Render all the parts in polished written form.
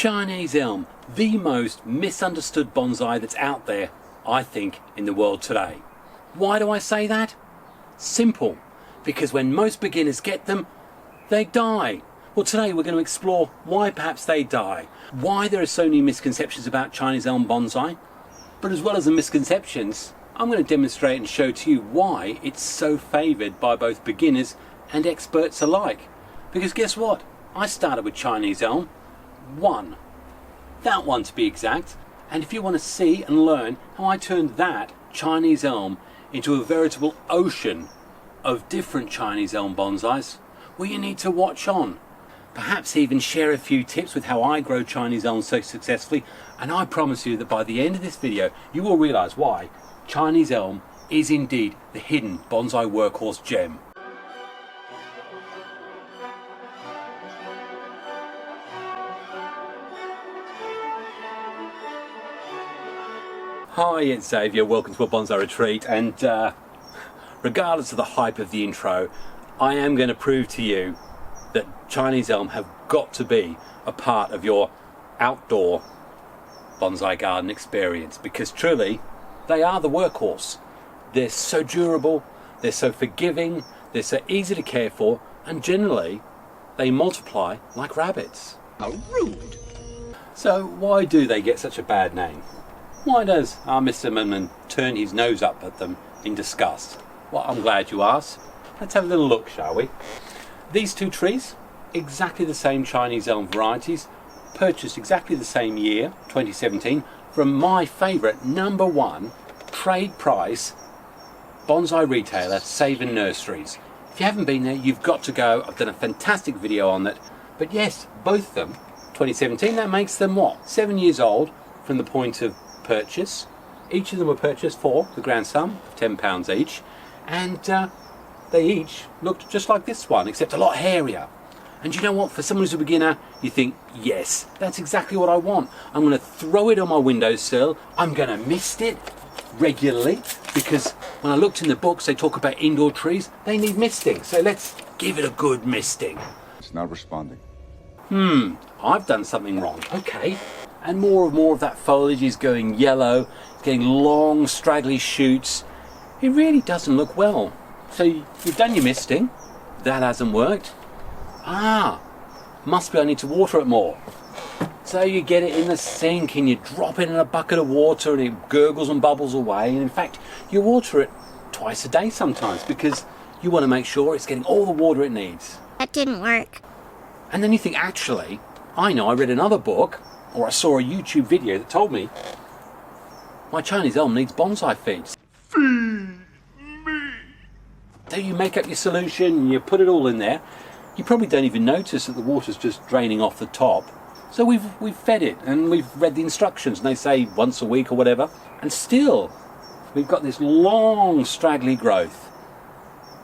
Chinese Elm, the most misunderstood bonsai that's out there, I think, in the world today. Why do I say that? Simple. Because when most beginners get them, they die. Well, today we're going to explore why perhaps they die, why there are so many misconceptions about Chinese Elm bonsai, but as well as the misconceptions, I'm going to demonstrate and show to you why it's so favoured by both beginners and experts alike. Because guess what? I started with Chinese Elm 1. That one to be exact. And if you want to see and learn how I turned that Chinese Elm into a veritable ocean of different Chinese Elm bonsais, well, you need to watch on. Perhaps even share a few tips with how I grow Chinese Elm so successfully, and I promise you that by the end of this video you will realise why Chinese Elm is indeed the hidden bonsai workhorse gem. Hi, it's Xavier, welcome to a bonsai retreat, and regardless of the hype of the intro, I am going to prove to you that Chinese Elm have got to be a part of your outdoor bonsai garden experience, because truly they are the workhorse. They're so durable, they're so forgiving, they're so easy to care for, and generally they multiply like rabbits. How rude! So why do they get such a bad name? Why does our Mr. Mame turn his nose up at them in disgust? Well, I'm glad you asked. Let's have a little look, shall we? These two trees, exactly the same Chinese Elm varieties, purchased exactly the same year, 2017, from my favourite #1 trade price bonsai retailer, Xavier Nurseries. If you haven't been there, you've got to go. I've done a fantastic video on that. But yes, both of them, 2017, that makes them what? 7 years old from the point of purchase. Each of them were purchased for the grand sum of £10 each, and they each looked just like this one, except a lot hairier. And you know what, for someone who's a beginner, you think, yes, that's exactly what I want. I'm going to throw it on my windowsill, I'm going to mist it regularly, because when I looked in the books they talk about indoor trees, they need misting, so let's give it a good misting. It's not responding. I've done something wrong. Okay. And more of that foliage is going yellow, it's getting long straggly shoots. It really doesn't look well. So you've done your misting, that hasn't worked. Must be I need to water it more. So you get it in the sink and you drop it in a bucket of water and it gurgles and bubbles away, and in fact you water it twice a day sometimes because you want to make sure it's getting all the water it needs. That didn't work. And then you think, actually, I know, I read another book or I saw a YouTube video that told me my Chinese Elm needs bonsai feeds. Feed me! So you make up your solution, you put it all in there. You probably don't even notice that the water's just draining off the top. So we've fed it and we've read the instructions and they say once a week or whatever. And still, we've got this long straggly growth.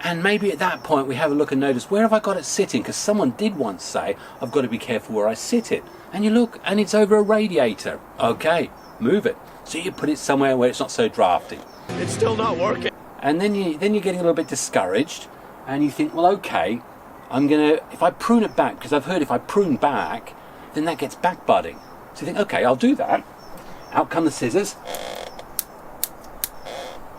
And maybe at that point we have a look and notice, where have I got it sitting? Because someone did once say, I've got to be careful where I sit it. And you look and it's over a radiator. Okay, move it. So you put it somewhere where it's not so drafty. It's still not working. And then you're getting a little bit discouraged and you think, well, okay, if I prune it back, because I've heard if I prune back, then that gets back budding. So you think, okay, I'll do that. Out come the scissors.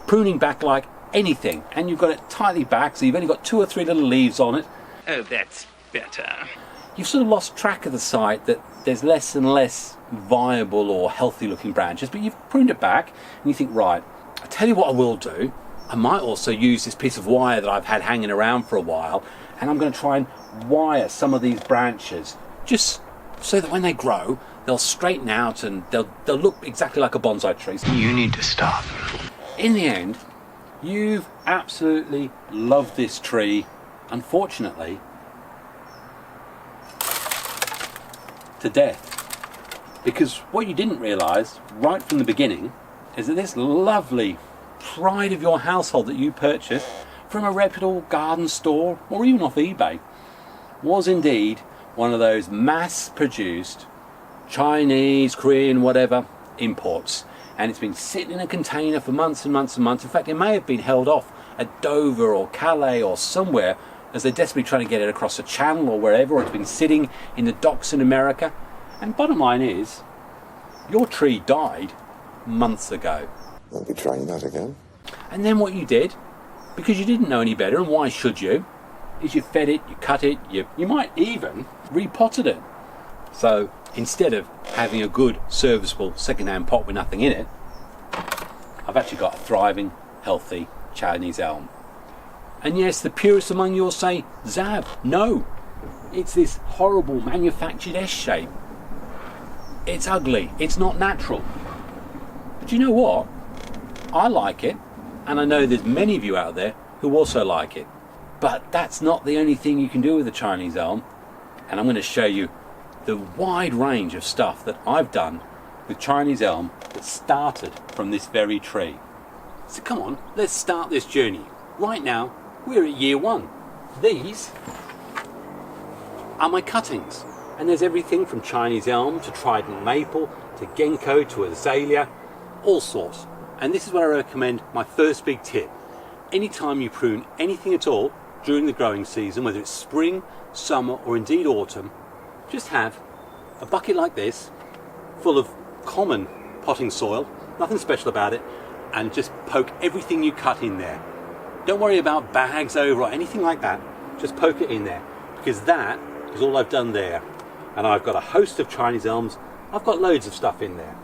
Pruning back like anything, and you've got it tightly back, so you've only got 2 or 3 little leaves on it. Oh, that's better. You've sort of lost track of the site that there's less and less viable or healthy looking branches, but you've pruned it back and you think, right, I'll tell you what I will do. I might also use this piece of wire that I've had hanging around for a while, and I'm going to try and wire some of these branches just so that when they grow they'll straighten out and they'll look exactly like a bonsai tree. You need to stop. In the end, you've absolutely loved this tree, unfortunately, to death. Because what you didn't realise right from the beginning is that this lovely pride of your household that you purchased from a reputable garden store or even off eBay was indeed one of those mass-produced Chinese, Korean, whatever imports. And it's been sitting in a container for months and months and months. In fact, it may have been held off at Dover or Calais or somewhere as they're desperately trying to get it across the channel or wherever, or it's been sitting in the docks in America. And bottom line is, your tree died months ago. Won't be trying that again. And then what you did, because you didn't know any better, and why should you, is you fed it, you cut it, you might even repotted it. So instead of having a good serviceable second-hand pot with nothing in it, I've actually got a thriving, healthy Chinese elm. And yes, the purists among you will say, Zab, no, it's this horrible manufactured S shape. It's ugly, it's not natural. But you know what? I like it, and I know there's many of you out there who also like it. But that's not the only thing you can do with the Chinese elm, and I'm going to show you the wide range of stuff that I've done with Chinese elm that started from this very tree. So come on, let's start this journey. Right now, we're at year 1. These are my cuttings, and there's everything from Chinese elm to trident maple to ginkgo to azalea, all sorts. And this is where I recommend my first big tip. Anytime you prune anything at all during the growing season, whether it's spring, summer or indeed autumn, just have a bucket like this full of common potting soil, nothing special about it, and just poke everything you cut in there. Don't worry about bags over or anything like that, just poke it in there, because that is all I've done there. And I've got a host of Chinese elms, I've got loads of stuff in there.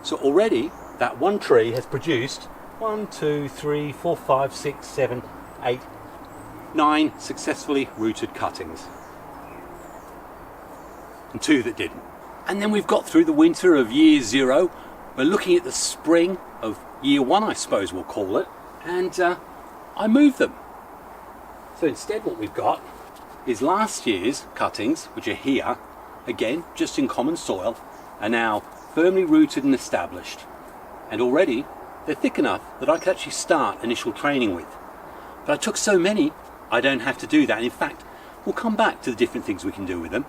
So already that one tree has produced 1, 2, 3, 4, 5, 6, 7, 8, 9 successfully rooted cuttings. And 2 that didn't. And then we've got through the winter of year 0. We're looking at the spring of year 1, I suppose we'll call it. And I moved them. So instead what we've got is last year's cuttings, which are here, again, just in common soil, are now firmly rooted and established. And already they're thick enough that I could actually start initial training with. But I took so many, I don't have to do that. And in fact, we'll come back to the different things we can do with them.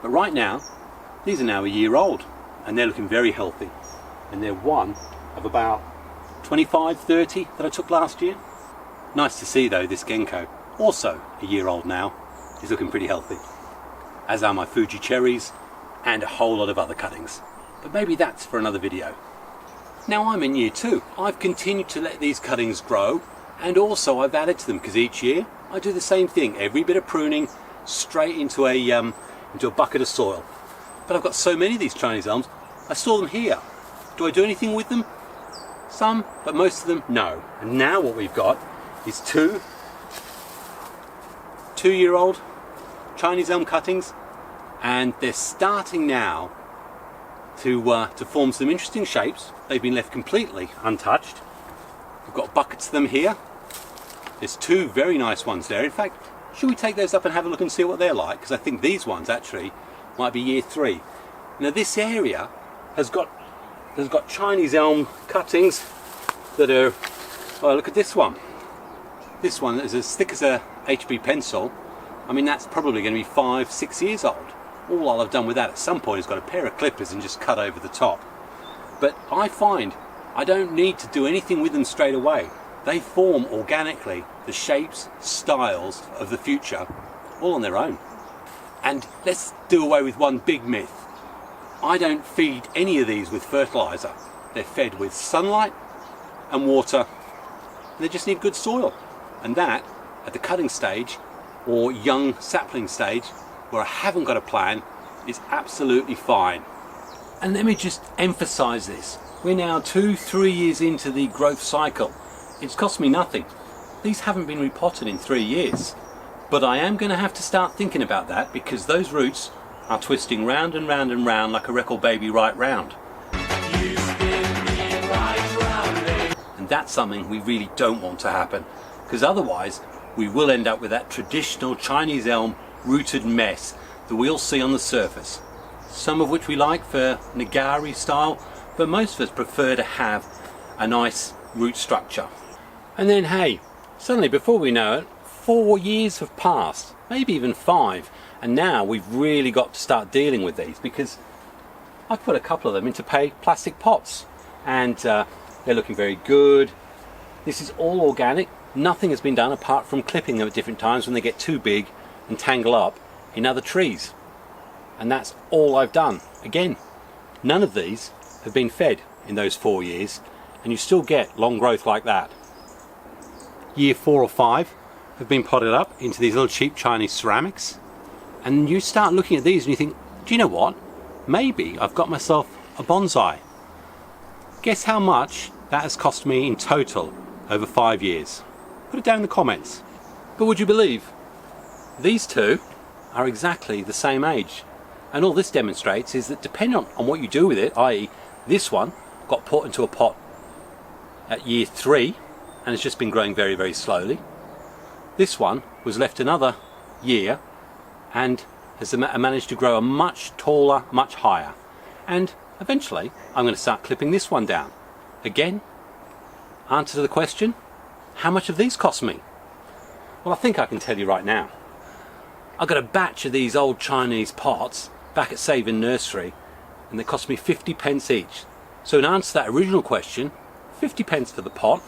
But right now, these are now a year old, and they're looking very healthy. And they're one of about 25, 30 that I took last year. Nice to see though, this ginkgo, also a year old now, is looking pretty healthy. As are my Fuji cherries, and a whole lot of other cuttings. But maybe that's for another video. Now I'm in year 2. I've continued to let these cuttings grow, and also I've added to them, because each year I do the same thing. Every bit of pruning straight into a bucket of soil. But I've got so many of these Chinese elms, I store them here. Do I do anything with them? Some, but most of them, no. And now what we've got is 2 2-year-old Chinese elm cuttings, and they're starting now to form some interesting shapes. They've been left completely untouched. We've got buckets of them here. There's 2 very nice ones there. In fact, should we take those up and have a look and see what they're like? Because I think these ones actually might be year 3. Now this area has got Chinese elm cuttings that are, oh look at this one. This one is as thick as a HB pencil. I mean, that's probably going to be 5, 6 years old. All I'll have done with that at some point is got a pair of clippers and just cut over the top. But I find I don't need to do anything with them straight away. They form organically the shapes, styles of the future, all on their own. And let's do away with one big myth. I don't feed any of these with fertilizer. They're fed with sunlight and water. They just need good soil. And that, at the cutting stage or young sapling stage, where I haven't got a plan, is absolutely fine. And let me just emphasize this. We're now 2-3 years into the growth cycle. It's cost me nothing. These haven't been repotted in 3 years. But I am going to have to start thinking about that, because those roots are twisting round and round and round like a record baby right round. You spin me right round. And that's something we really don't want to happen, because otherwise we will end up with that traditional Chinese elm rooted mess that we'll see on the surface. Some of which we like for nigari style, but most of us prefer to have a nice root structure. And then hey, suddenly before we know it, 4 years have passed, maybe even 5, and now we've really got to start dealing with these, because I've put a couple of them into plastic pots, and they're looking very good. This is all organic. Nothing has been done apart from clipping them at different times when they get too big and tangle up in other trees. And that's all I've done. Again, none of these have been fed in those 4 years, and you still get long growth like that. Year 4 or 5 have been potted up into these little cheap Chinese ceramics, and you start looking at these and you think, do you know what? Maybe I've got myself a bonsai. Guess how much that has cost me in total over 5 years? Put it down in the comments. But would you believe, these two are exactly the same age. And all this demonstrates is that depending on what you do with it, i.e. this one got put into a pot at year 3 and has just been growing very, very slowly. This one was left another year and has managed to grow a much taller, much higher. And eventually I'm going to start clipping this one down. Again, answer to the question, how much have these cost me? Well, I think I can tell you right now. I got a batch of these old Chinese pots back at Xavier Nursery, and they cost me 50 pence each. So in answer to that original question, 50 pence for the pot,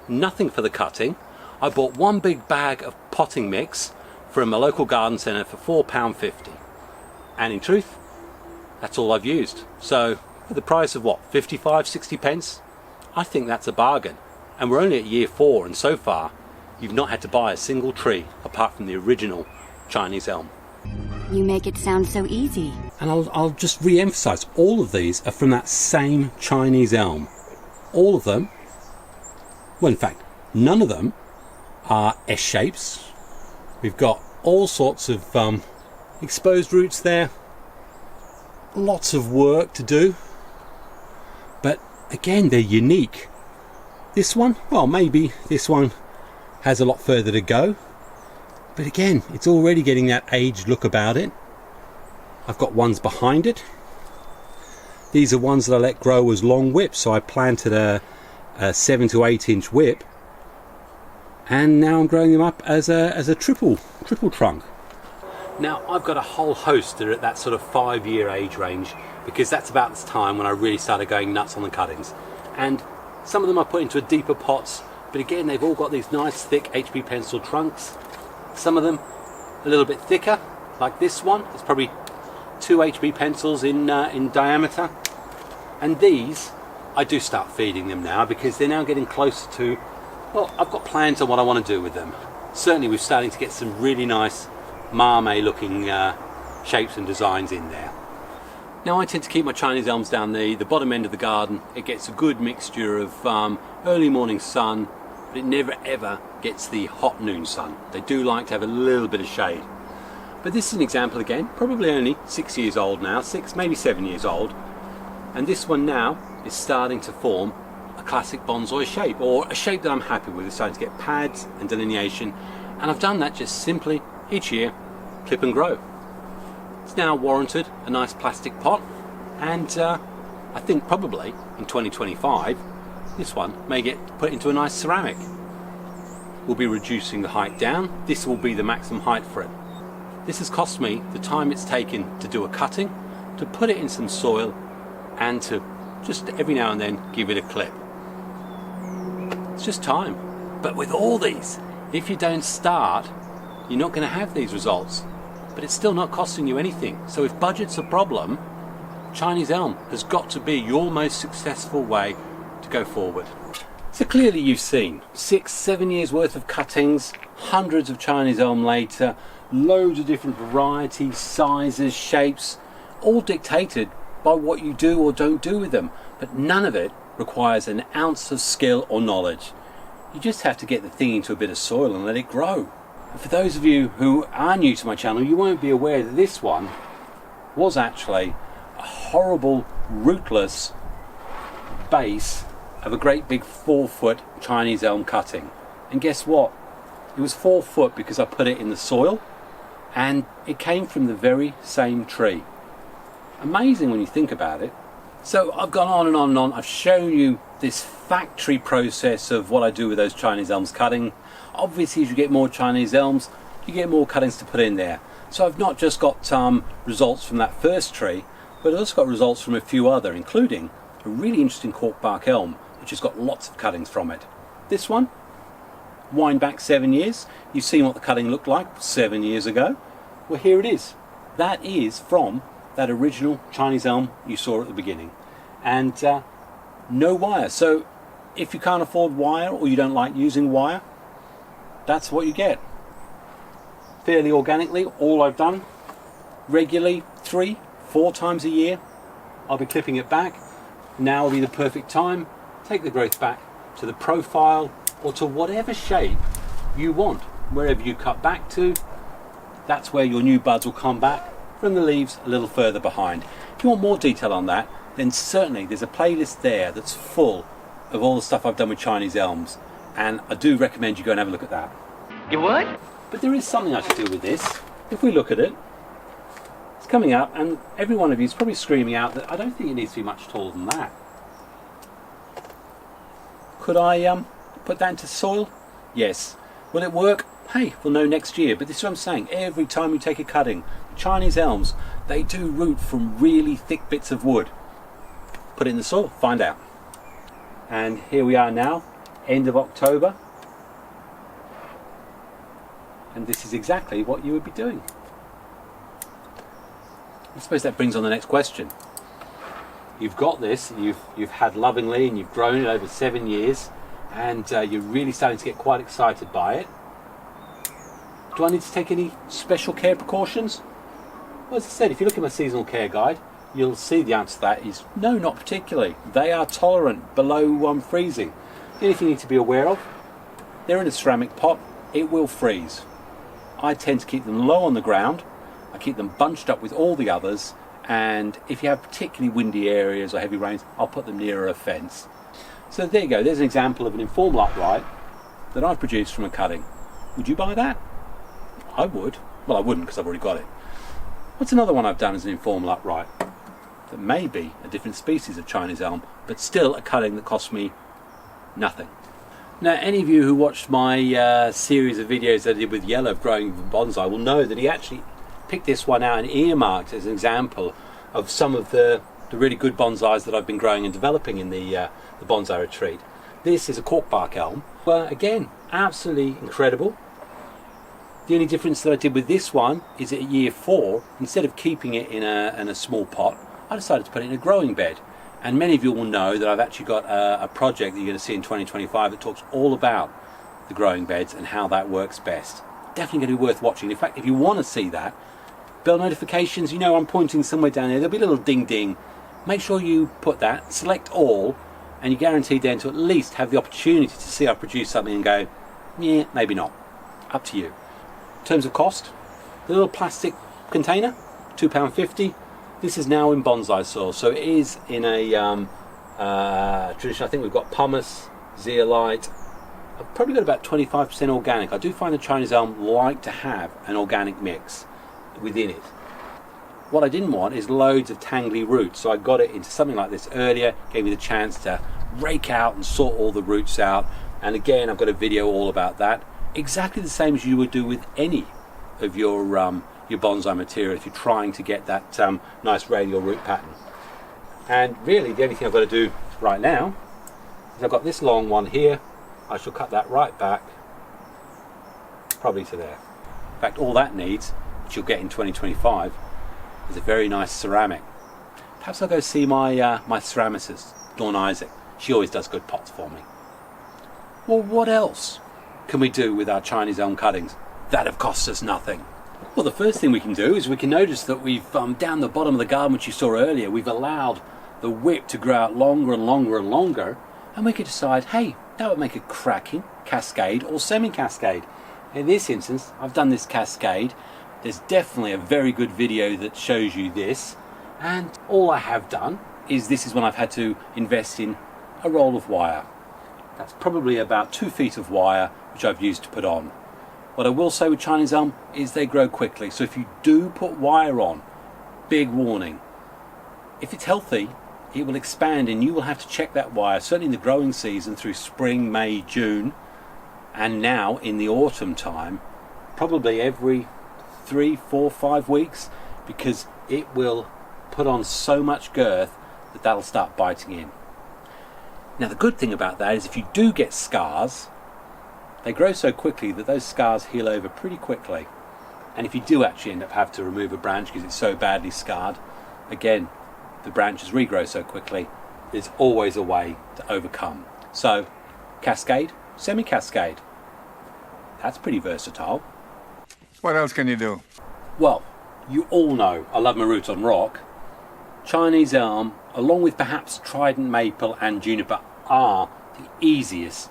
nothing for the cutting. I bought one big bag of potting mix from a local garden centre for £4.50. And in truth, that's all I've used. So for the price of what, 55, 60 pence? I think that's a bargain. And we're only at year 4, and so far you've not had to buy a single tree apart from the original Chinese elm. You make it sound so easy. And I'll just re-emphasize, all of these are from that same Chinese elm. All of them, well in fact, none of them are S-shapes. We've got all sorts of exposed roots there. Lots of work to do. But again, they're unique. This one, well maybe this one has a lot further to go. But again, it's already getting that aged look about it. I've got ones behind it. These are ones that I let grow as long whips, so I planted a 7 to 8 inch whip, and now I'm growing them up as a triple trunk. Now I've got a whole host that are at that sort of 5-year age range, because that's about the time when I really started going nuts on the cuttings. And some of them I put into deeper pots, but again they've all got these nice thick HB pencil trunks. Some of them a little bit thicker, like this one. It's probably 2 HB pencils in diameter. And these, I do start feeding them now because they're now getting closer to, well, I've got plans on what I want to do with them. Certainly we're starting to get some really nice Mame looking shapes and designs in there. Now I tend to keep my Chinese elms down the bottom end of the garden. It gets a good mixture of early morning sun, but it never ever gets the hot noon sun. They do like to have a little bit of shade. But this is an example again, probably only 6 years old now, 6, maybe 7 years old. And this one now is starting to form a classic bonsai shape, or a shape that I'm happy with. It's starting to get pads and delineation, and I've done that just simply each year, clip and grow. It's now warranted a nice plastic pot, and I think probably in 2025 this one may get put into a nice ceramic. We'll be reducing the height down. This will be the maximum height for it. This has cost me the time it's taken to do a cutting, to put it in some soil, and to just every now and then give it a clip. It's just time. But with all these, if you don't start, you're not going to have these results. But it's still not costing you anything. So if budget's a problem, Chinese elm has got to be your most successful way to go forward. So clearly you've seen 6, 7 years worth of cuttings, hundreds of Chinese elm later, loads of different varieties, sizes, shapes, all dictated by what you do or don't do with them. But none of it requires an ounce of skill or knowledge. You just have to get the thing into a bit of soil and let it grow. And for those of you who are new to my channel, you won't be aware that this one was actually a horrible, rootless base of a great big 4-foot Chinese elm cutting. And guess what? It was 4 foot because I put it in the soil, and it came from the very same tree. Amazing when you think about it. So I've gone on and on and on. I've shown you this factory process of what I do with those Chinese elms cutting. Obviously, as you get more Chinese elms, you get more cuttings to put in there. So I've not just got results from that first tree, but I've also got results from a few other, including a really interesting Corkbark Elm, which has got lots of cuttings from it. This one, wind back 7 years. You've seen what the cutting looked like 7 years ago. Well, here it is, that is from that original Chinese elm you saw at the beginning. And no wire. So if you can't afford wire or you don't like using wire, that's what you get. Fairly organically, all I've done regularly 3-4 times a year, I'll be clipping it back. Now will be the perfect time. Take the growth back to the profile or to whatever shape you want. Wherever you cut back to, that's where your new buds will come back from the leaves a little further behind. If you want more detail on that, then certainly there's a playlist there that's full of all the stuff I've done with Chinese elms, and I do recommend you go and have a look at that. You what? But there is something I should do with this. If we look at it, it's coming up, and every one of you is probably screaming out that I don't think it needs to be much taller than that. Could I put that into soil? Yes. Will it work? Hey, we'll know next year. But this is what I'm saying. Every time you take a cutting, Chinese elms, they do root from really thick bits of wood. Put it in the soil, find out. And here we are now, end of October. And this is exactly what you would be doing. I suppose that brings on the next question. You've got this, you've had lovingly, and you've grown it over 7 years, and you're really starting to get quite excited by it. Do I need to take any special care precautions? Well, as I said, if you look at my seasonal care guide, you'll see the answer to that is no, not particularly. They are tolerant below freezing. The only thing you need to be aware of, they're in a ceramic pot, it will freeze. I tend to keep them low on the ground. I keep them bunched up with all the others, and if you have particularly windy areas or heavy rains, I'll put them nearer a fence. So there you go, there's an example of an informal upright that I've produced from a cutting. Would you buy that? I would. Well, I wouldn't because I've already got it. What's another one I've done as an informal upright? That may be a different species of Chinese elm, but still a cutting that cost me nothing. Now, any of you who watched my series of videos that I did with Yellow growing bonsai will know that he actually picked this one out and earmarked as an example of some of the really good bonsais that I've been growing and developing in the bonsai retreat. This is a Corkbark Elm. Well, again, absolutely incredible. The only difference that I did with this one is at year 4, instead of keeping it in a small pot, I decided to put it in a growing bed. And many of you will know that I've actually got a project that you're going to see in 2025 that talks all about the growing beds and how that works best. Definitely going to be worth watching. In fact, if you want to see that, bell notifications, you know I'm pointing somewhere down there, there'll be a little ding ding. Make sure you put that, select all, and you're guaranteed then to at least have the opportunity to see I produce something and go, yeah, maybe not. Up to you. In terms of cost, the little plastic container, £2.50. This is now in bonsai soil, so it is in a tradition. I think we've got pumice, zeolite. I've probably got about 25% organic. I do find the Chinese elm like to have an organic mix within it. What I didn't want is loads of tangly roots, so I got it into something like this earlier, gave me the chance to rake out and sort all the roots out. And again, I've got a video all about that. Exactly the same as you would do with any of your bonsai material if you're trying to get that nice radial root pattern. And really the only thing I've got to do right now is I've got this long one here. I shall cut that right back, probably to there. In fact, all that needs, which you'll get in 2025, is a very nice ceramic. Perhaps I'll go see my my ceramicist, Dawn Isaac. She always does good pots for me. Well, what else can we do with our Chinese elm cuttings that have cost us nothing? Well, the first thing we can do is we can notice that we've, down the bottom of the garden, which you saw earlier, we've allowed the whip to grow out longer and longer and longer, and we could decide, hey, that would make a cracking cascade or semi-cascade. In this instance, I've done this cascade. There's definitely a very good video that shows you this, and all I have done is this is when I've had to invest in a roll of wire. That's probably about 2 feet of wire, which I've used to put on. What I will say with Chinese elm is they grow quickly, so if you do put wire on, big warning. If it's healthy, it will expand and you will have to check that wire, certainly in the growing season through spring, May, June, and now in the autumn time, probably every 3, 4, 5 weeks, because it will put on so much girth that that'll start biting in. Now the good thing about that is if you do get scars, they grow so quickly that those scars heal over pretty quickly. And if you do actually end up having to remove a branch because it's so badly scarred, again, the branches regrow so quickly, there's always a way to overcome. So, Cascade, semi-Cascade. That's pretty versatile. What else can you do? Well, you all know I love my Root-on-Rock. Chinese Elm, along with perhaps Trident Maple and Juniper, are the easiest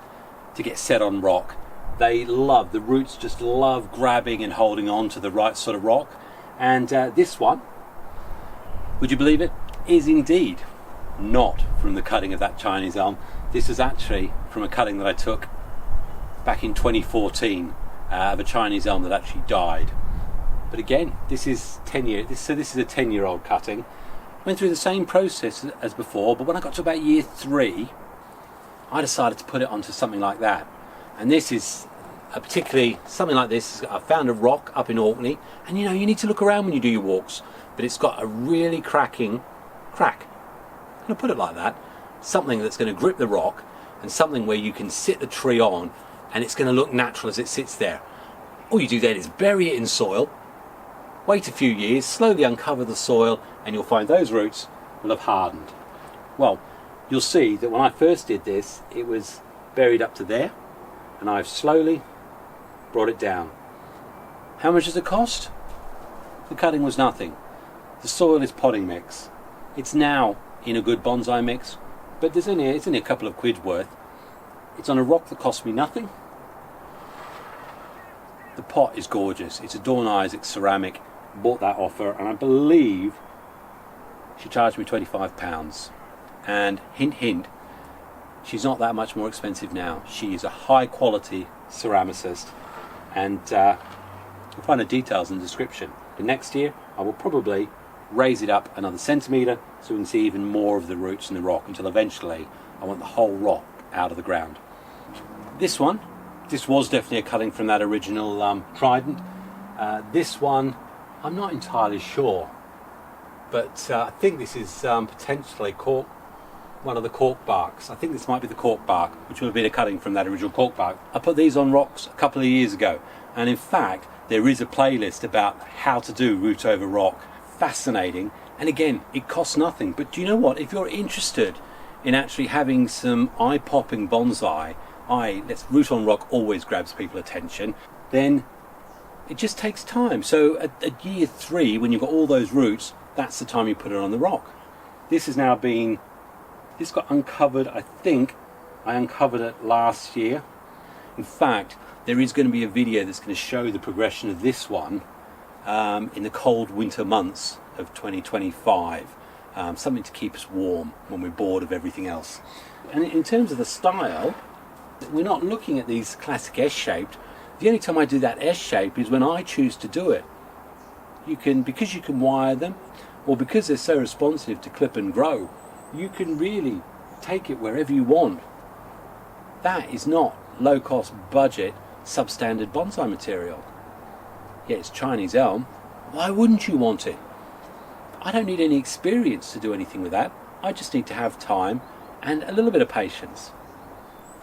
to get set on rock. The roots just love grabbing and holding on to the right sort of rock. And this one, would you believe it, is indeed not from the cutting of that Chinese Elm. This is actually from a cutting that I took back in 2014 of a Chinese Elm that actually died. But again, this is 10 years, so this is a 10-year-old cutting. Went through the same process as before, but when I got to about year 3, I decided to put it onto something like that. And this is particularly something like this. I found a rock up in Orkney, and you know, you need to look around when you do your walks, but it's got a really cracking crack. I'm going to put it like that. Something that's going to grip the rock, and something where you can sit the tree on, and it's going to look natural as it sits there. All you do then is bury it in soil, wait a few years, slowly uncover the soil, and you'll find those roots will have hardened. Well, you'll see that when I first did this, it was buried up to there, and I've slowly brought it down. How much does it cost? The cutting was nothing. The soil is potting mix. It's now in a good bonsai mix, but it's only a couple of quid worth. It's on a rock that cost me nothing. The pot is gorgeous. It's a Dawn Isaac ceramic. Bought that off her, and I believe she charged me £25. And hint hint, she's not that much more expensive now. She is a high quality ceramicist, and you'll find the details in the description. The next year I will probably raise it up another centimetre so we can see even more of the roots in the rock, until eventually I want the whole rock out of the ground. This one, this was definitely a cutting from that original Trident. This one, I'm not entirely sure, but I think this is potentially one of the Corkbarks. I think this might be the Corkbark, which would have been a cutting from that original Corkbark. I put these on rocks a couple of years ago, and in fact there is a playlist about how to do Root-Over-Rock. Fascinating, and again, it costs nothing. But do you know what, if you're interested in actually having some eye-popping bonsai, Root-on-Rock always grabs people's attention, then it just takes time. So at year 3, when you've got all those roots, that's the time you put it on the rock. This got uncovered, I think I uncovered it last year. In fact, there is going to be a video that's going to show the progression of this one in the cold winter months of 2025. Something to keep us warm when we're bored of everything else. And in terms of the style, we're not looking at these classic S-shaped. The only time I do that S-shape is when I choose to do it. Because you can wire them, or because they're so responsive to clip and grow, you can really take it wherever you want. That is not low-cost budget substandard bonsai material. Yeah, it's Chinese Elm. Why wouldn't you want it? I don't need any experience to do anything with that. I just need to have time and a little bit of patience.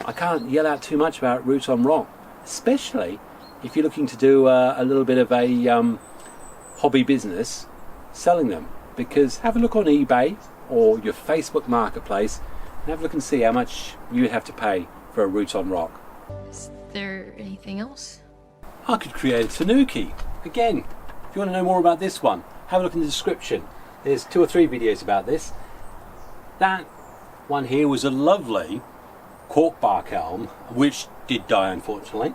I can't yell out too much about Root-on-Rock, especially if you're looking to do a little bit of a hobby business selling them. Because have a look on eBay or your Facebook marketplace and have a look and see how much you would have to pay for a Root-on-Rock. Is there anything else? I could create a Tanuki. Again, if you want to know more about this one, have a look in the description. There's 2 or 3 videos about this. That one here was a lovely Corkbark Elm, which did die unfortunately.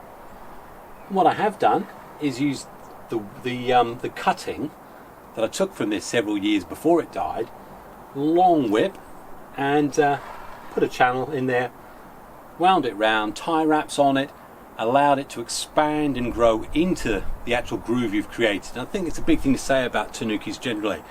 And what I have done is use the cutting that I took from this several years before it died, long whip, and put a channel in there, wound it round, tie wraps on it, allowed it to expand and grow into the actual groove you've created. And I think it's a big thing to say about Tanukis generally.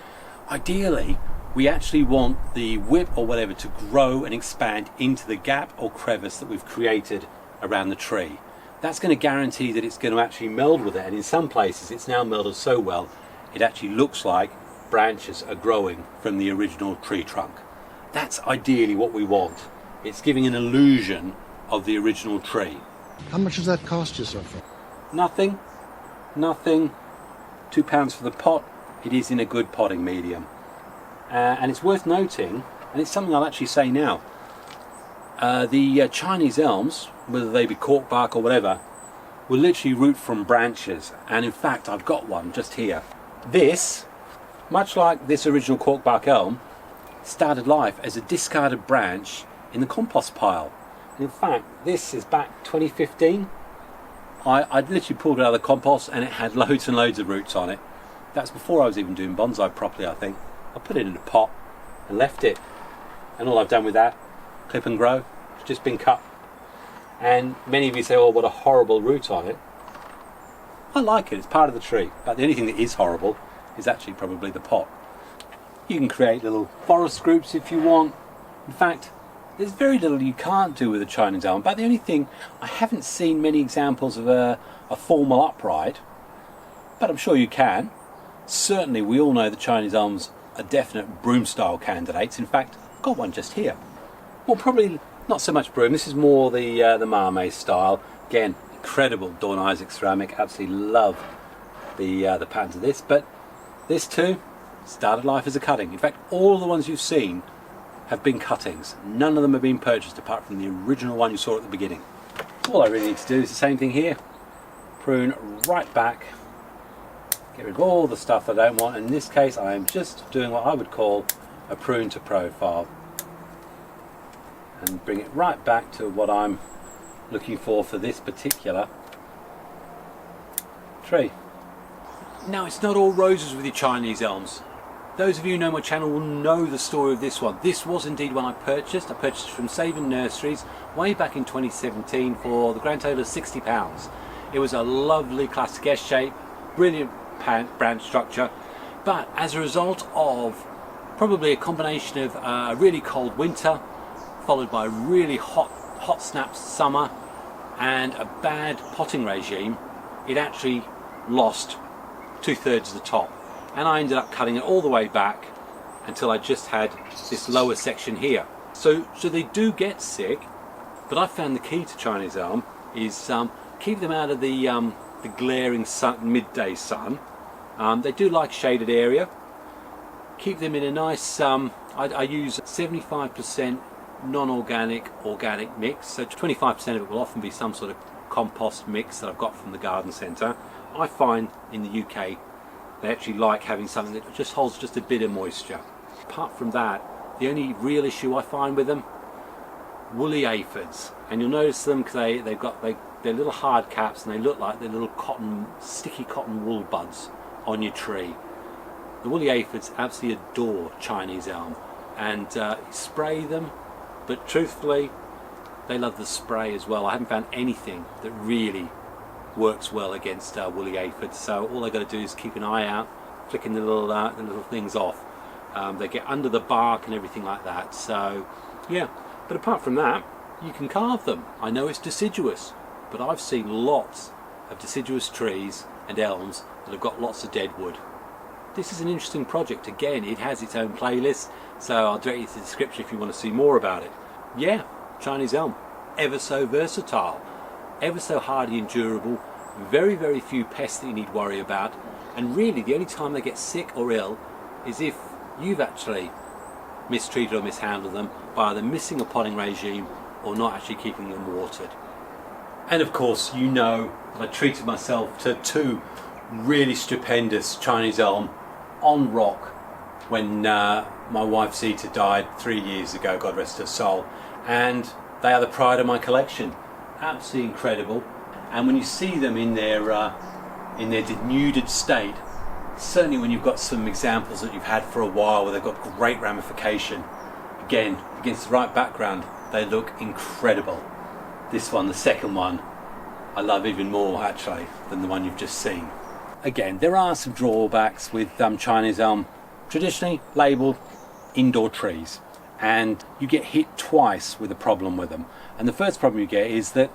Ideally, we actually want the whip or whatever to grow and expand into the gap or crevice that we've created around the tree. That's going to guarantee that it's going to actually meld with it, and in some places it's now melded so well it actually looks like branches are growing from the original tree trunk. That's ideally what we want. It's giving an illusion of the original tree. How much does that cost you so far? Nothing. £2 for the pot. It is in a good potting medium. And it's worth noting, and it's something I'll actually say now, the Chinese elms, whether they be corkbark or whatever, will literally root from branches. And in fact, I've got one just here. This, much like this original corkbark elm, started life as a discarded branch in the compost pile. And in fact, this is back 2015. I'd literally pulled it out of the compost and it had loads and loads of roots on it. That's before I was even doing bonsai properly, I think. I put it in a pot and left it. And all I've done with that, clip and grow, it's just been cut. And many of you say, oh, what a horrible root on it. I like it, it's part of the tree. But the only thing that is horrible is actually probably the pot. You can create little forest groups if you want. In fact, there's very little you can't do with a Chinese elm. But the only thing, I haven't seen many examples of a formal upright, but I'm sure you can. Certainly we all know the Chinese elms are definite broom style candidates. In fact, I've got one just here. Well, probably not so much broom, this is more the Mame style. Again, incredible Dawn Isaac ceramic, absolutely love the patterns of this. But this too started life as a cutting. In fact, all of the ones you've seen have been cuttings. None of them have been purchased apart from the original one you saw at the beginning. All I really need to do is the same thing here. Prune right back, get rid of all the stuff I don't want. In this case, I am just doing what I would call a prune to profile. And bring it right back to what I'm looking for this particular tree. Now, it's not all roses with your Chinese elms. Those of you who know my channel will know the story of this one. This was indeed one I purchased. I purchased it from Xavier Nurseries way back in 2017 for the grand total of £60. It was a lovely classic S shape, brilliant branch structure, but as a result of probably a combination of a really cold winter followed by a really hot snap summer and a bad potting regime, it actually lost 2/3 of the top. And I ended up cutting it all the way back until I just had this lower section here. So they do get sick, but I found the key to Chinese elm is keep them out of the glaring sun, midday sun. They do like shaded area. Keep them in a nice, I use 75% non-organic, organic mix. So 25% of it will often be some sort of compost mix that I've got from the garden centre. I find in the UK they actually like having something that just holds just a bit of moisture. Apart from that, the only real issue I find with them, woolly aphids. And you'll notice them because they've got their little hard caps and they look like they're little sticky cotton wool buds on your tree. The woolly aphids absolutely adore Chinese elm, and spray them, but truthfully they love the spray as well. I haven't found anything that really works well against woolly aphids, so all I got to do is keep an eye out, flicking the little things off. They get under the bark and everything like that, so yeah. But apart from that, you can carve them. I know it's deciduous, but I've seen lots of deciduous trees and elms that have got lots of dead wood. This is an interesting project. Again, it has its own playlist, so I'll direct you to the description if you want to see more about it. Yeah, Chinese elm, ever so versatile, ever so hardy and durable, very, very few pests that you need to worry about, and really the only time they get sick or ill is if you've actually mistreated or mishandled them by either missing a potting regime or not actually keeping them watered. And of course, you know that I treated myself to two really stupendous Chinese elm on rock when my wife Zita died 3 years ago, God rest her soul, and they are the pride of my collection. Absolutely incredible. And when you see them in their denuded state, certainly when you've got some examples that you've had for a while where they've got great ramification, again against the right background they look incredible. This one, the second one, I love even more actually than the one you've just seen. Again, there are some drawbacks with Chinese elm, traditionally labelled indoor trees, and you get hit twice with a problem with them. And the first problem you get is that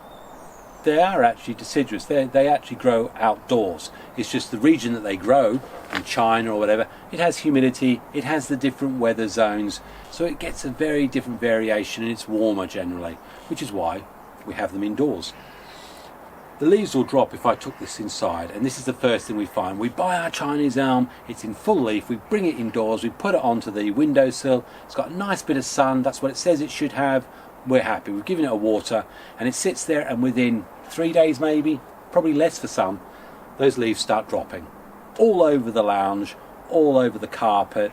they are actually deciduous. They actually grow outdoors. It's just the region that they grow, in China or whatever, it has humidity, it has the different weather zones, so it gets a very different variation and it's warmer generally, which is why we have them indoors. The leaves will drop if I took this inside, and this is the first thing we find. We buy our Chinese elm, it's in full leaf, we bring it indoors, we put it onto the windowsill, it's got a nice bit of sun, that's what it says it should have, we're happy. We've given it a water, and it sits there, and within 3 days maybe, probably less for some, those leaves start dropping. All over the lounge, all over the carpet,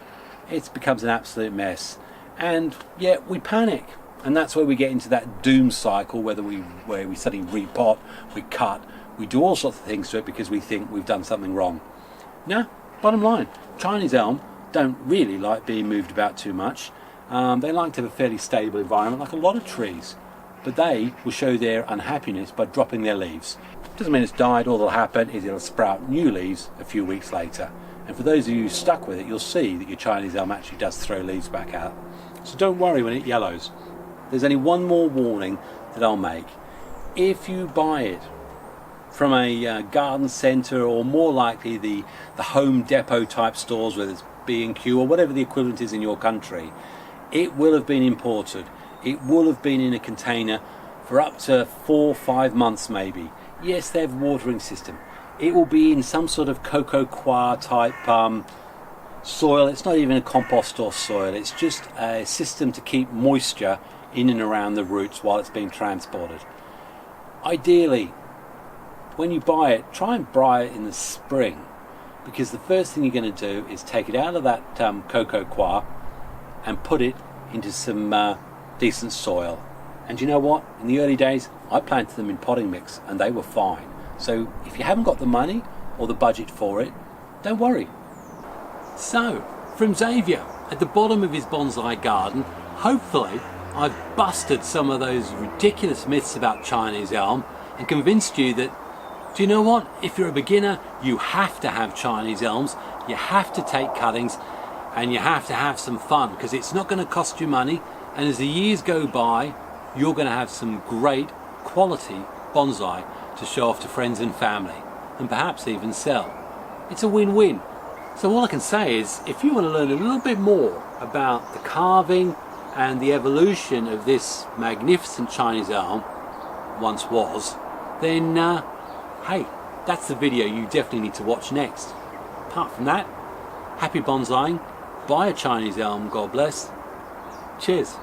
it becomes an absolute mess. And yet we panic. And that's where we get into that doom cycle, where we suddenly repot, we cut, we do all sorts of things to it because we think we've done something wrong. Now, bottom line, Chinese elm don't really like being moved about too much. They like to have a fairly stable environment, like a lot of trees. But they will show their unhappiness by dropping their leaves. Doesn't mean it's died. All that'll happen is it'll sprout new leaves a few weeks later. And for those of you stuck with it, you'll see that your Chinese elm actually does throw leaves back out. So don't worry when it yellows. There's only one more warning that I'll make. If you buy it from a garden centre, or more likely the Home Depot type stores, whether it's B&Q or whatever the equivalent is in your country, it will have been imported. It will have been in a container for up to 4 or 5 months maybe. Yes, they have a watering system. It will be in some sort of cocoa coir type soil. It's not even a compost or soil. It's just a system to keep moisture in and around the roots while it's being transported. Ideally, when you buy it, try and buy it in the spring, because the first thing you're going to do is take it out of that cocoa coir and put it into some decent soil. And you know what? In the early days, I planted them in potting mix and they were fine. So if you haven't got the money or the budget for it, don't worry. So, from Xavier, at the bottom of his bonsai garden, hopefully I've busted some of those ridiculous myths about Chinese elm and convinced you that, do you know what? If you're a beginner, you have to have Chinese elms, you have to take cuttings, and you have to have some fun, because it's not going to cost you money, and as the years go by, you're going to have some great quality bonsai to show off to friends and family, and perhaps even sell. It's a win-win. So all I can say is, if you want to learn a little bit more about the carving and the evolution of this magnificent Chinese elm, once was, then hey, that's the video you definitely need to watch next. Apart from that, happy bonsaiing, buy a Chinese elm, God bless. Cheers.